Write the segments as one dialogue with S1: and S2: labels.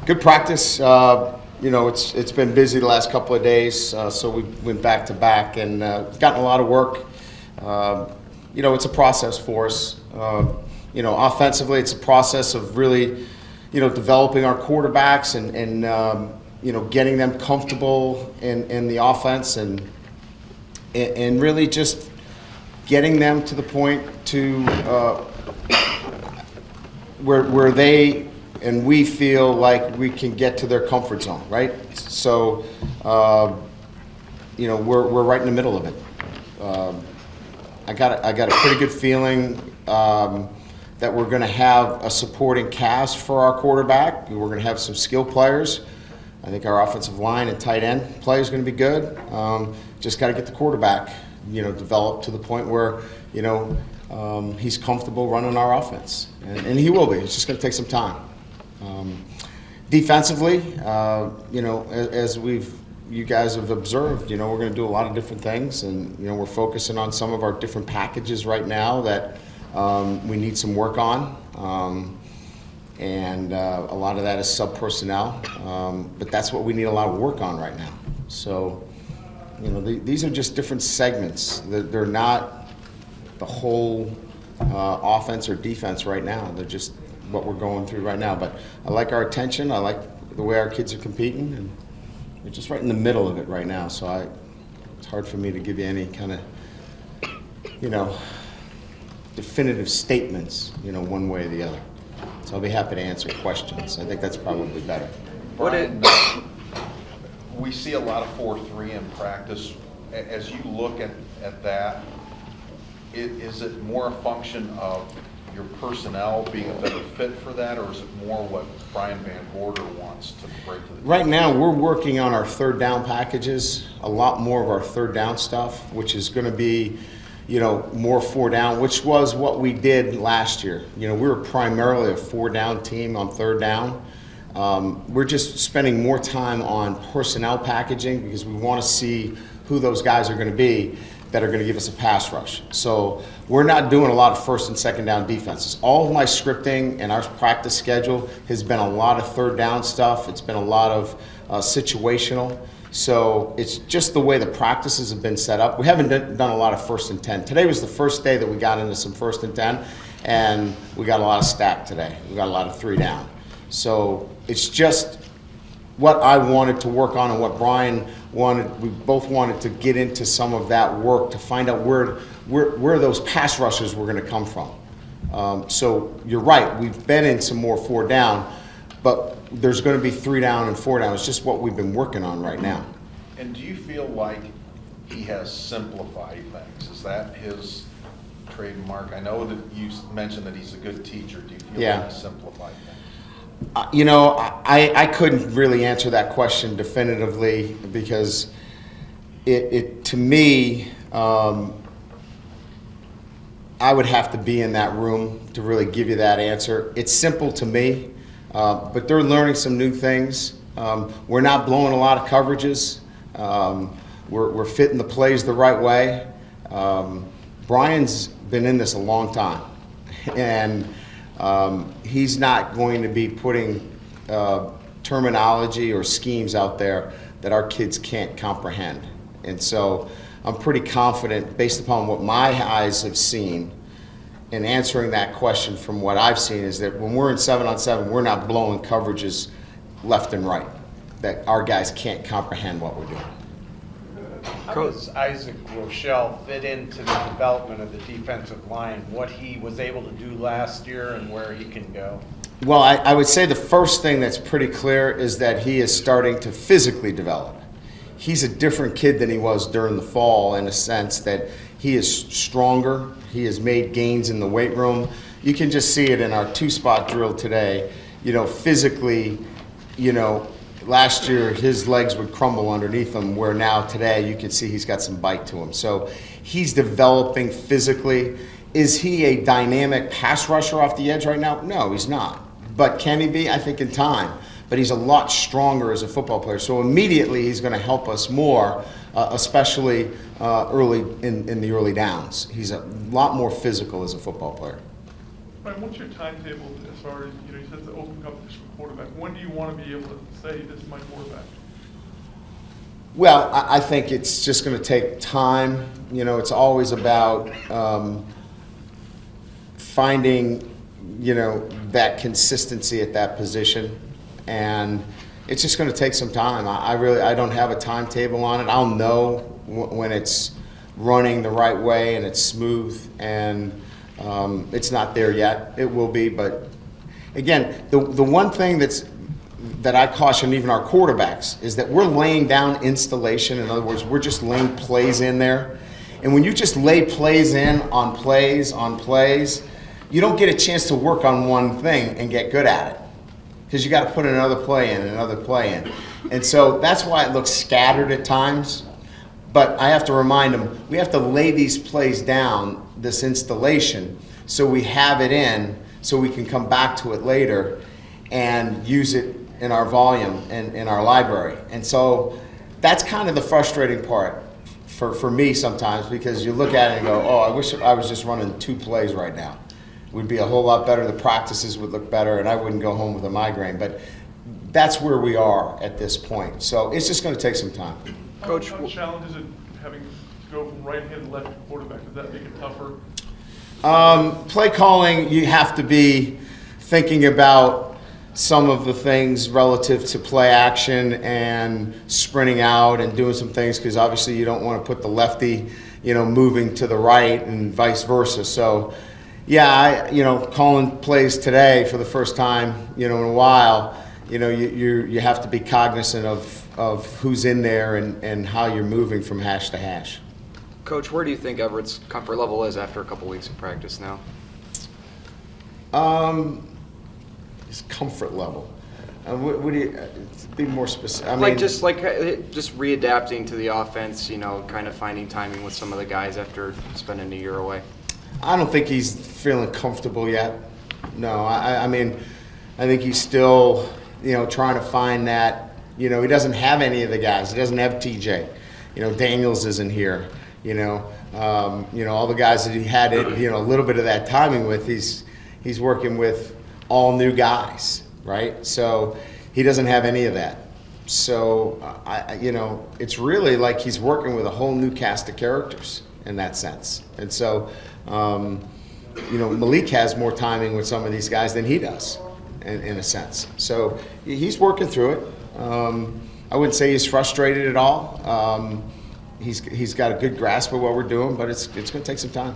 S1: Good practice. It's been busy the last couple of days, so we went back to back and gotten a lot of work. It's a process for us. Offensively, it's a process of really, developing our quarterbacks and getting them comfortable in the offense and really just getting them to the point to where they and we feel like we can get to their comfort zone, right? So, we're right in the middle of it. I got a pretty good feeling that we're going to have a supporting cast for our quarterback. We're going to have some skill players. I think our offensive line and tight end play is going to be good. Just got to get the quarterback, developed to the point where, he's comfortable running our offense, and he will be. It's just going to take some time. Defensively, as you guys have observed, we're going to do a lot of different things, and we're focusing on some of our different packages right now that we need some work on, and a lot of that is sub personnel, but that's what we need a lot of work on right now. So, these are just different segments. They're not the whole offense or defense right now. They're just what we're going through right now. But I like our attention. I like the way our kids are competing, and we're just right in the middle of it right now. So it's hard for me to give you any kind of, definitive statements, one way or the other. So I'll be happy to answer questions. I think that's probably better.
S2: We see a lot of 4-3 in practice. As you look at that, is it more a function of your personnel being a better fit for that, or is it more what Brian Van Gorder wants to break to the
S1: Right now, we're working on our third down packages, a lot more of our third down stuff, which is going to be, more 4 down, which was what we did last year. We were primarily a 4 down team on third down. We're just spending more time on personnel packaging because we want to see who those guys are going to be that are going to give us a pass rush. So we're not doing a lot of first and second down defenses. All of my scripting and our practice schedule has been a lot of third down stuff. It's been a lot of situational. So it's just the way the practices have been set up. We haven't done a lot of first and 10. Today was the first day that we got into some first and 10, and we got a lot of stack today. We got a lot of 3 down. So it's just what I wanted to work on and what Brian wanted. We both wanted to get into some of that work to find out where those pass rushes were going to come from. So you're right, we've been in some more 4 down, but there's going to be 3 down and 4 down. It's just what we've been working on right now.
S2: And do you feel like he has simplified things? Is that his trademark? I know that you mentioned that he's a good teacher. Do you feel like he's simplified things?
S1: I couldn't really answer that question definitively because it to me, I would have to be in that room to really give you that answer. It's simple to me, but they're learning some new things. We're not blowing a lot of coverages. We're fitting the plays the right way. Brian's been in this a long time, and he's not going to be putting terminology or schemes out there that our kids can't comprehend. And so I'm pretty confident, based upon what my eyes have seen, in answering that question from what I've seen, is that when we're in 7-on-7, we're not blowing coverages left and right, that our guys can't comprehend what we're doing.
S3: How does Isaac Rochelle fit into the development of the defensive line, what he was able to do last year and where he can go?
S1: Well, I would say the first thing that's pretty clear is that he is starting to physically develop. He's a different kid than he was during the fall, in a sense that he is stronger. He has made gains in the weight room. You can just see it in our 2-spot drill today. Physically, last year his legs would crumble underneath him, where now today you can see he's got some bite to him. So he's developing physically. Is he a dynamic pass rusher off the edge right now? No, he's not. But can he be? I think in time. But he's a lot stronger as a football player. So immediately he's going to help us more, especially early in the early downs. He's a lot more physical as a football player.
S4: Brian, what's your timetable as far as, you said the open competition for quarterback. When do you want to be able to say this is my quarterback?
S1: Well, I think it's just going to take time. It's always about finding, that consistency at that position. And it's just going to take some time. I don't have a timetable on it. I'll know when it's running the right way and it's smooth, and it's not there yet. It will be, but again, the one thing that I caution even our quarterbacks is that we're laying down installation. In other words, we're just laying plays in there. And when you just lay plays in on plays, you don't get a chance to work on one thing and get good at it, because you got to put another play in, another play in. And so that's why it looks scattered at times. But I have to remind them, we have to lay these plays down, this installation, so we have it in, so we can come back to it later and use it in our volume and in our library. And so that's kind of the frustrating part for me sometimes, because you look at it and go, oh, I wish I was just running 2 plays right now. It would be a whole lot better. The practices would look better, and I wouldn't go home with a migraine. But that's where we are at this point. So it's just going to take some time.
S4: Coach, how challenge is it having to go from right hand to left quarterback? Does that make it tougher?
S1: Play calling, you have to be thinking about some of the things relative to play action and sprinting out and doing some things, because obviously you don't want to put the lefty, moving to the right and vice versa. So, yeah, calling plays today for the first time, in a while, you have to be cognizant of who's in there and how you're moving from hash to hash.
S5: Coach, where do you think Everett's comfort level is after a couple weeks of practice now?
S1: His comfort level. What do you be more specific? I
S5: mean,
S1: mean,
S5: just readapting to the offense. Kind of finding timing with some of the guys after spending a year away.
S1: I don't think he's feeling comfortable yet. No, I mean, I think he's still, trying to find that. He doesn't have any of the guys. He doesn't have TJ. Daniels isn't here. All the guys that he had, a little bit of that timing with. He's working with all new guys, right? So he doesn't have any of that. So it's really like he's working with a whole new cast of characters in that sense. And so, Malik has more timing with some of these guys than he does, in a sense. So he's working through it. I wouldn't say he's frustrated at all. He's got a good grasp of what we're doing, but it's going to take some time.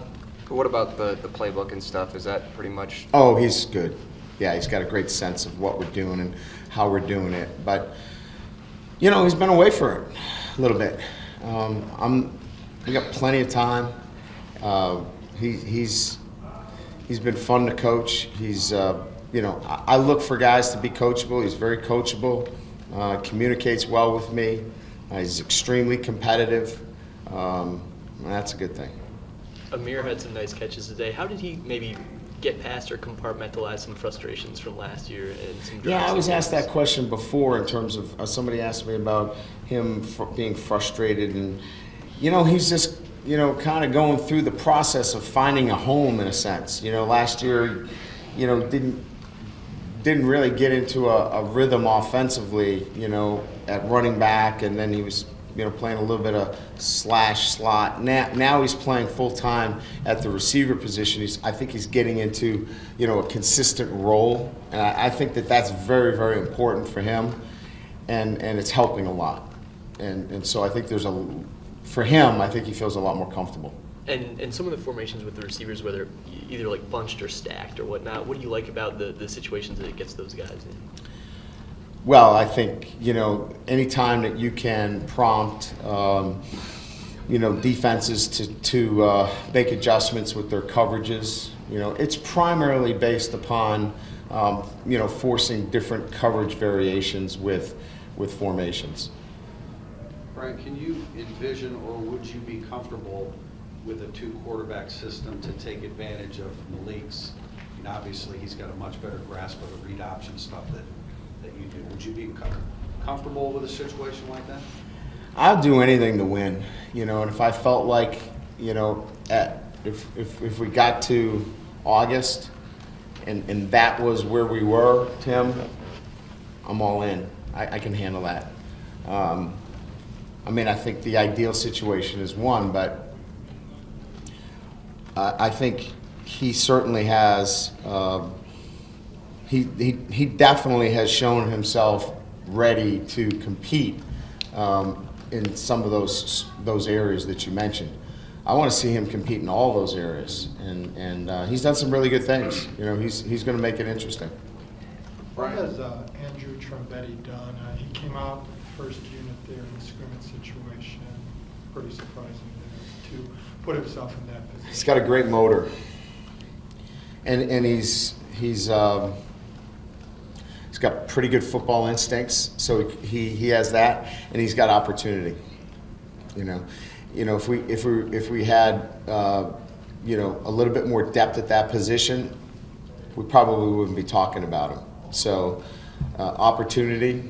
S5: But what about the playbook and stuff? Is that pretty much?
S1: Oh, he's good. Yeah, he's got a great sense of what we're doing and how we're doing it. But he's been away for it a little bit. We got plenty of time. He's been fun to coach. He's I look for guys to be coachable. He's very coachable. Communicates well with me. He's extremely competitive. That's a good thing.
S6: Amir had some nice catches today. How did he maybe get past or compartmentalize some frustrations from last year and some?
S1: Yeah, I was asked that question before in terms of somebody asked me about him being frustrated, and he's just kind of going through the process of finding a home in a sense. Last year, didn't really get into a rhythm offensively, at running back, and then he was, playing a little bit of slot. Now he's playing full time at the receiver position. I think he's getting into, a consistent role, and I think that's very, very important for him, and it's helping a lot. And so I think for him, I think he feels a lot more comfortable.
S6: And some of the formations with the receivers, whether either like bunched or stacked or whatnot, what do you like about the situations that it gets those guys in?
S1: Well, I think, any time that you can prompt, defenses to make adjustments with their coverages, it's primarily based upon, forcing different coverage variations with formations.
S7: Brian, can you envision, or would you be comfortable with a 2-quarterback system to take advantage of Malik's? Obviously, he's got a much better grasp of the read option stuff that you do. Would you be comfortable with a situation like that?
S1: I'll do anything to win, and if I felt like, if we got to August and that was where we were, Tim, I'm all in. I can handle that. I mean, I think the ideal situation is one, but I think he certainly has, he definitely has shown himself ready to compete in some of those areas that you mentioned. I want to see him compete in all those areas, and he's done some really good things. You know, he's going to make it interesting.
S8: What has Andrew Trombetti done? He came out first unit there in the scrimmage situation. Pretty surprising there to put himself in that position.
S1: He's got a great motor, and he's got pretty good football instincts. So he has that, and he's got opportunity. You know, if we had you know, a little bit more depth at that position, we probably wouldn't be talking about him. So opportunity,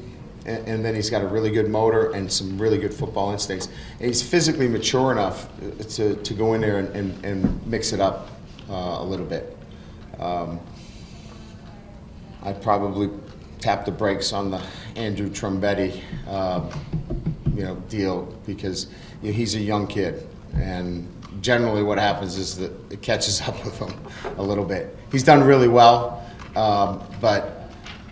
S1: and then he's got a really good motor and some really good football instincts. And he's physically mature enough to go in there and mix it up a little bit. I'd probably tap the brakes on the Andrew Trombetti you know, deal, because you know, he's a young kid, and generally what happens is that it catches up with him a little bit. He's done really well, but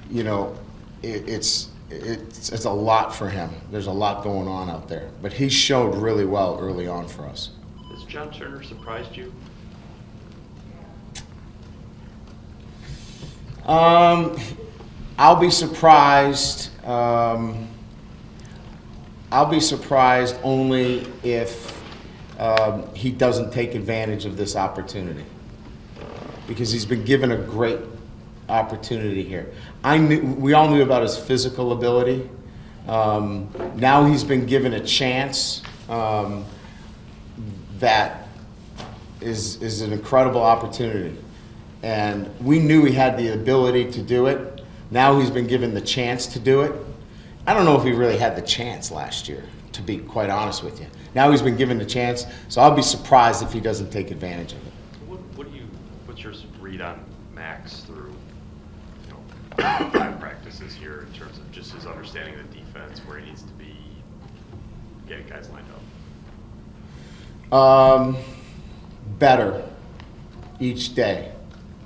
S1: you know, it's a lot for him. There's a lot going on out there, but he showed really well early on for us.
S6: Has John Turner surprised you?
S1: I'll be surprised. I'll be surprised only if he doesn't take advantage of this opportunity, because he's been given a great opportunity here. We all knew about his physical ability. Now he's been given a chance that is an incredible opportunity. And we knew he had the ability to do it. Now he's been given the chance to do it. I don't know if he really had the chance last year, to be quite honest with you. Now he's been given the chance, so I'll be surprised if he doesn't take advantage of it.
S9: What's your read on Max through 5 practices here in terms of just his understanding of the defense, where he needs to be, getting guys lined up?
S1: Better each day.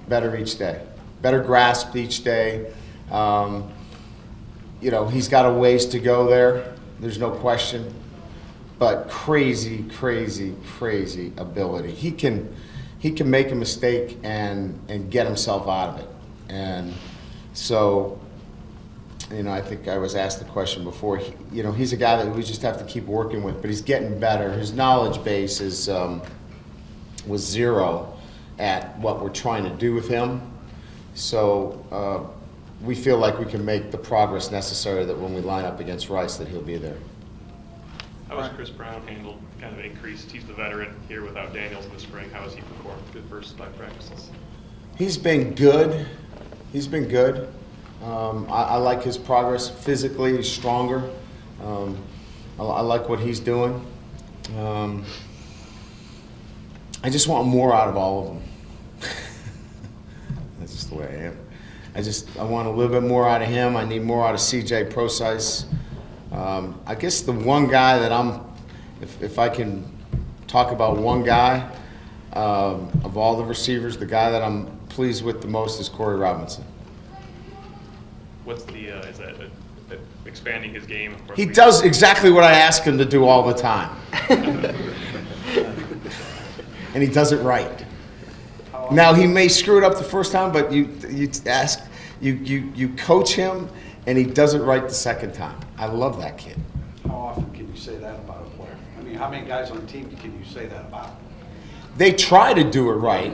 S1: Better each day. Better grasped each day. You know, he's got a ways to go there. There's no question. But crazy, crazy, crazy ability. He can make a mistake and get himself out of it. And so, you know, I think I was asked the question before. You know, he's a guy that we just have to keep working with, but he's getting better. His knowledge base is was zero at what we're trying to do with him. So we feel like we can make the progress necessary that when we line up against Rice, that he'll be there.
S9: How has Chris Brown handled kind of increased? He's the veteran here without Daniels in the spring. How has he performed through the first 5 practices?
S1: He's been good. He's been good. I like his progress. Physically, he's stronger. I like what he's doing. I just want more out of all of them. That's just the way I am. I want a little bit more out of him. I need more out of CJ Procise. I guess the one guy that if I can talk about one guy of all the receivers, the guy that I'm pleased with the most is Corey Robinson.
S9: What's the, is that expanding his game? Of course,
S1: He does exactly what I ask him to do all the time. And he does it right. Now he may screw it up the first time, but you coach him, and he does it right the second time. I love that kid.
S7: How often can you say that about a player? I mean, how many guys on the team can you say that about?
S1: They try to do it right.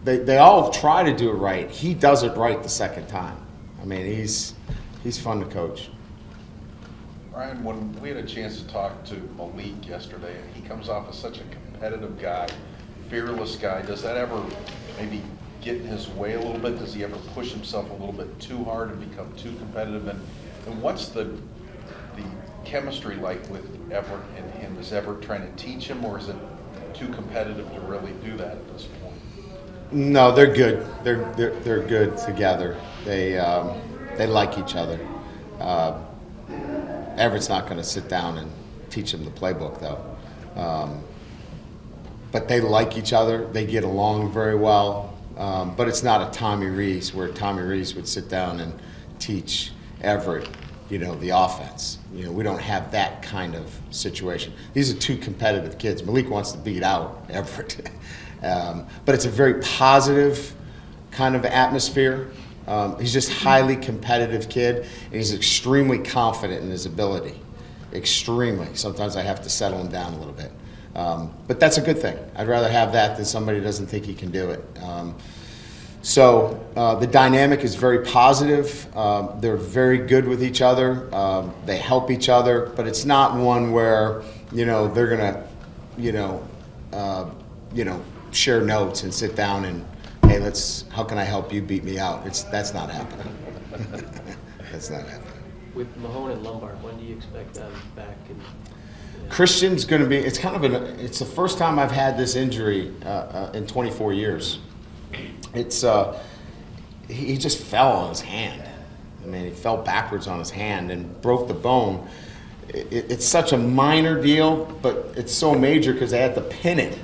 S1: They all try to do it right. He does it right the second time. I mean, he's fun to coach.
S2: Ryan, when we had a chance to talk to Malik yesterday, and he comes off as such a competitive guy, fearless guy, does that ever maybe get in his way a little bit? Does he ever push himself a little bit too hard and become too competitive? And what's the chemistry like with Everett and him? Is Everett trying to teach him, or is it too competitive to really do that at this point?
S1: No, they're good. They're good together. They like each other. Everett's not going to sit down and teach them the playbook, though. But they like each other. They get along very well. But it's not a Tommy Rees where Tommy Rees would sit down and teach Everett, the offense. We don't have that kind of situation. These are two competitive kids. Malik wants to beat out Everett. But it's a very positive kind of atmosphere. He's just a highly competitive kid, and he's extremely confident in his ability. Extremely. Sometimes I have to settle him down a little bit. But that's a good thing. I'd rather have that than somebody who doesn't think he can do it. So the dynamic is very positive. They're very good with each other. They help each other, but it's not one where they're gonna share notes and sit down and, hey, how can I help you beat me out? That's not happening. That's not happening.
S6: With Mahone and Lombard, when do you expect them back?
S1: Christian's going to be. It's the first time I've had this injury in 24 years. He just fell on his hand. I mean, he fell backwards on his hand and broke the bone. It's such a minor deal, but it's so major because they had to pin it,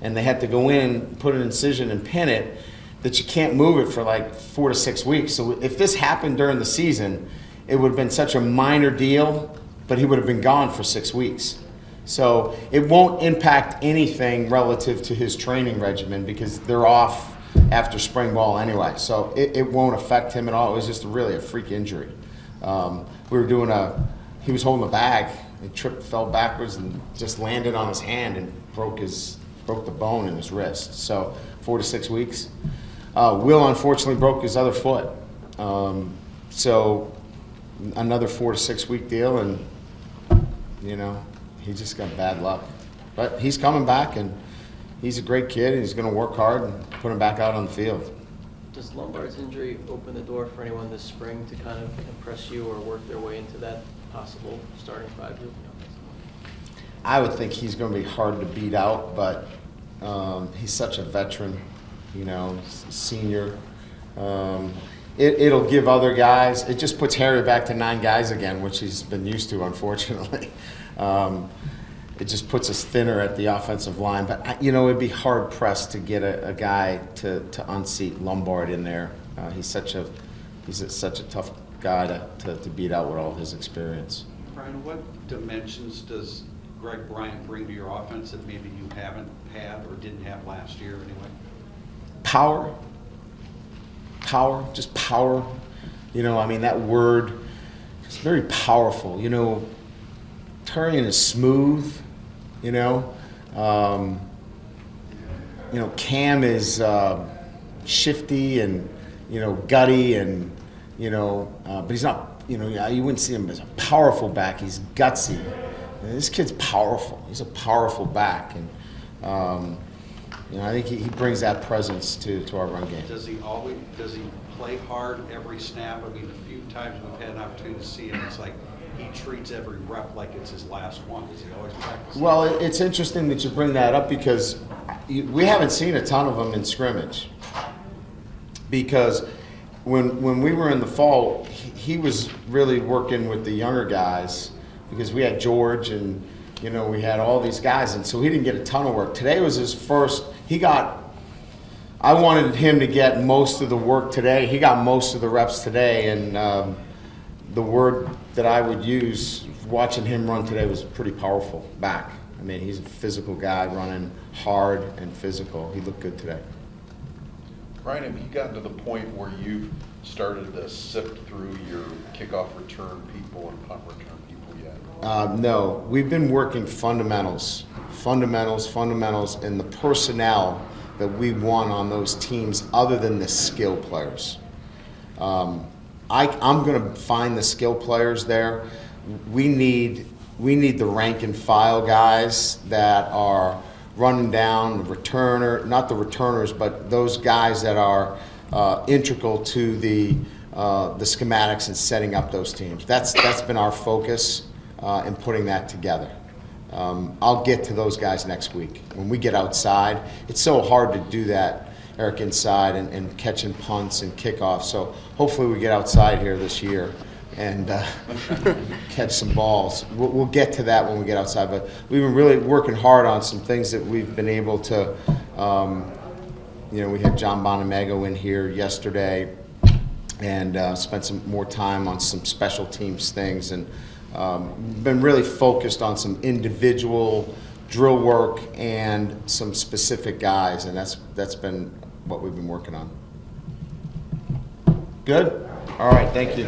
S1: and they had to go in, put an incision, and pin it, that you can't move it for like 4 to 6 weeks. So if this happened during the season, it would have been such a minor deal, but he would have been gone for 6 weeks. So it won't impact anything relative to his training regimen because they're off after spring ball anyway. So it won't affect him at all. It was just really a freak injury. He was holding a bag. He tripped, fell backwards, and just landed on his hand and broke the bone in his wrist. So 4 to 6 weeks. Will unfortunately broke his other foot. So another 4 to 6 week deal, and he just got bad luck. But he's coming back, and he's a great kid, and he's going to work hard and put him back out on the field.
S6: Does Lombard's injury open the door for anyone this spring to kind of impress you or work their way into that possible starting five?
S1: I would think he's going to be hard to beat out, but he's such a veteran, senior. It'll give other guys, it just puts Harry back to 9 guys again, which he's been used to, unfortunately. It just puts us thinner at the offensive line. But, it'd be hard-pressed to get a guy to unseat Lombard in there. He's such a tough guy to beat out with all his experience.
S7: Brian, what dimensions does Greg Bryant bring to your offense that maybe you haven't had or didn't have last year anyway?
S1: Power, just power. That word is very powerful. Turian is smooth. Cam is shifty and gutty and but he's not. You wouldn't see him as a powerful back. He's gutsy. This kid's powerful. He's a powerful back, and I think he brings that presence to our run game.
S7: Does he play hard every snap? I mean, a few times we've had an opportunity to see him. It's like he treats every rep like it's his last one. Does he always practice?
S1: Well, it's interesting that you bring that up because we haven't seen a ton of them in scrimmage. Because when we were in the fall, he was really working with the younger guys because we had George and we had all these guys, and so he didn't get a ton of work. Today was his first. I wanted him to get most of the work today. He got most of the reps today, and the word that I would use watching him run today was pretty powerful back. I mean, he's a physical guy running hard and physical. He looked good today.
S2: Brian, have you gotten to the point where you've started to sift through your kickoff return people and punt return people yet?
S1: No, we've been working fundamentals, and the personnel that we want on those teams other than the skill players. I'm going to find the skill players there. We need the rank and file guys that are running down the returner, not the returners, but those guys that are integral to the schematics and setting up those teams. That's been our focus in putting that together. I'll get to those guys next week. When we get outside, it's so hard to do that. Eric inside and catching punts and kickoffs. So hopefully we get outside here this year and catch some balls. We'll get to that when we get outside, but we've been really working hard on some things that we've been able to, we had John Bonamego in here yesterday and spent some more time on some special teams things, and been really focused on some individual drill work and some specific guys, and that's been what we've been working on. Good? All right, thank you.